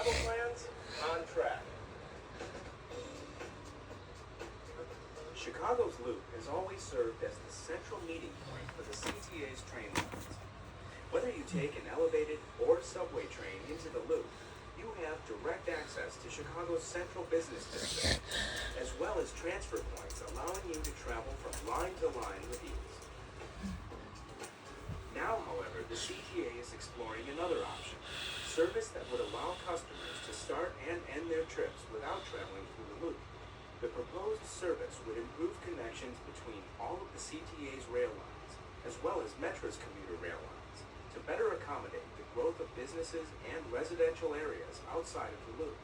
travel plans on track. Chicago's Loop has always served as the central meeting point for the CTA's train lines. Whether you take an elevated or subway train into the Loop, you have direct access to Chicago's central business district, as well as transfer points allowing you to travel from line to line with ease. Now, however, the CTA is exploring another option, service that would allow customers to start and end their trips without traveling through the Loop. The proposed service would improve connections between all of the CTA's rail lines, as well as Metra's commuter rail lines, to better accommodate the growth of businesses and residential areas outside of the Loop.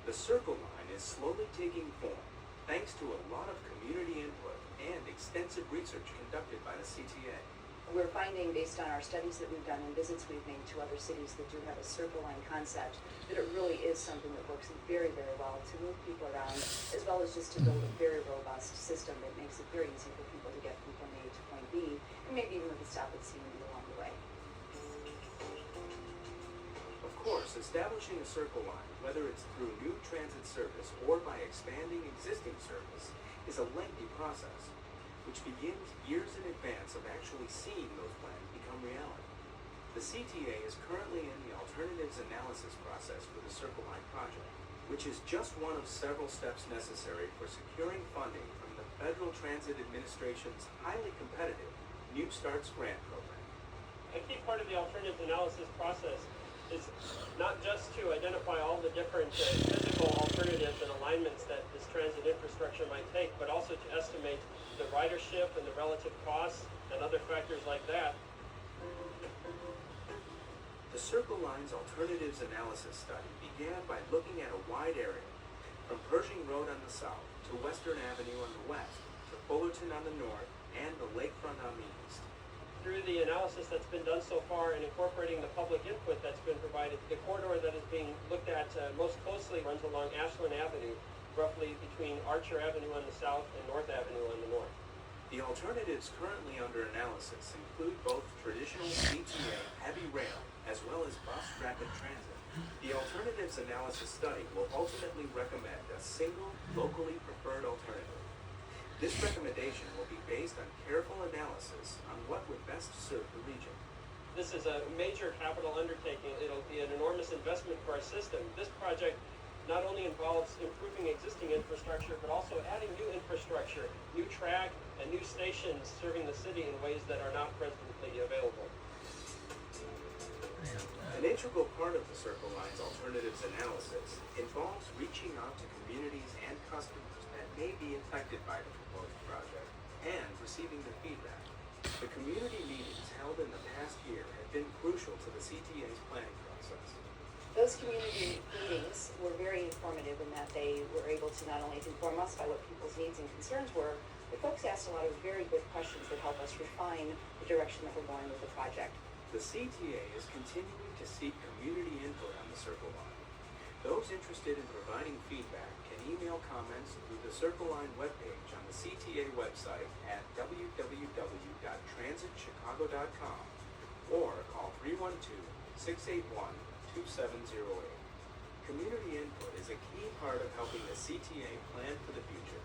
The Circle Line is slowly taking form, thanks to a lot of community input and extensive research conducted by the CTA. We're finding, based on our studies that we've done and visits we've made to other cities that do have a Circle Line concept, that it really is something that works very, very well to move people around, as well as just to build a very robust system that makes it very easy for people to get from point A to point B, and maybe even with a stop at C along the way. Of course, establishing a Circle Line, whether it's through new transit service or by expanding existing service, is a lengthy process, which begins years in advance of actually seeing those plans become reality. The CTA is currently in the alternatives analysis process for the Circle Line project, which is just one of several steps necessary for securing funding from the Federal Transit Administration's highly competitive New Starts grant program. A key part of the alternatives analysis process is not just to identify all the different physical alternatives and alignments that this transit infrastructure might take, but also to estimate the ridership and the relative costs and other factors like that. The Circle Line's alternatives analysis study began by looking at a wide area, from Pershing Road on the south to Western Avenue on the west, to Fullerton on the north, and the lakefront on the east. Through the analysis that's been done so far and incorporating the public input that's been provided, the corridor that is being looked at most closely runs along Ashland Avenue, roughly between Archer Avenue on the south and North Avenue on the north. The alternatives currently under analysis include both traditional CTA heavy rail as well as bus rapid transit. The alternatives analysis study will ultimately recommend a single, locally preferred alternative. This recommendation will be based on careful analysis on what would best serve the region. This is a major capital undertaking. It'll be an enormous investment for our system. This project not only involves improving existing infrastructure, but also adding new infrastructure, new track, and new stations serving the city in ways that are not presently available. An integral part of the Circle Line's alternatives analysis involves reaching out to communities and customers that may be affected by the proposed project and receiving the feedback. The community meetings held in the past year have been crucial to the CTA's planning process. Those community meetings were very informative in that they were able to not only inform us by what people's needs and concerns were, but folks asked a lot of very good questions that help us refine the direction that we're going with the project. The CTA is continuing to seek community input on the Circle Line. Those interested in providing feedback can email comments through the Circle Line webpage on the CTA website at www.transitchicago.com or call 312-681-2708. Community input is a key part of helping the CTA plan for the future.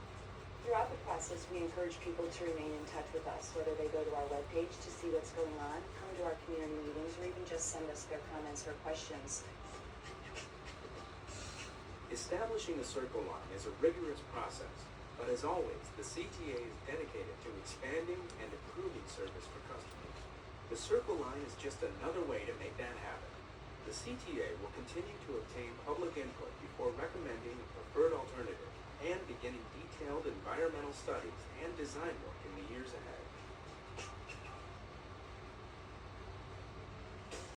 Throughout the process, we encourage people to remain in touch with us, whether they go to our webpage to see what's going on, come to our community meetings, or even just send us their comments or questions. Establishing a Circle Line is a rigorous process, but as always, the CTA is dedicated to expanding and improving service for customers. The Circle Line is just another way to make that happen. The CTA will continue to obtain public input before recommending a preferred alternative and beginning detailed environmental studies and design work in the years ahead.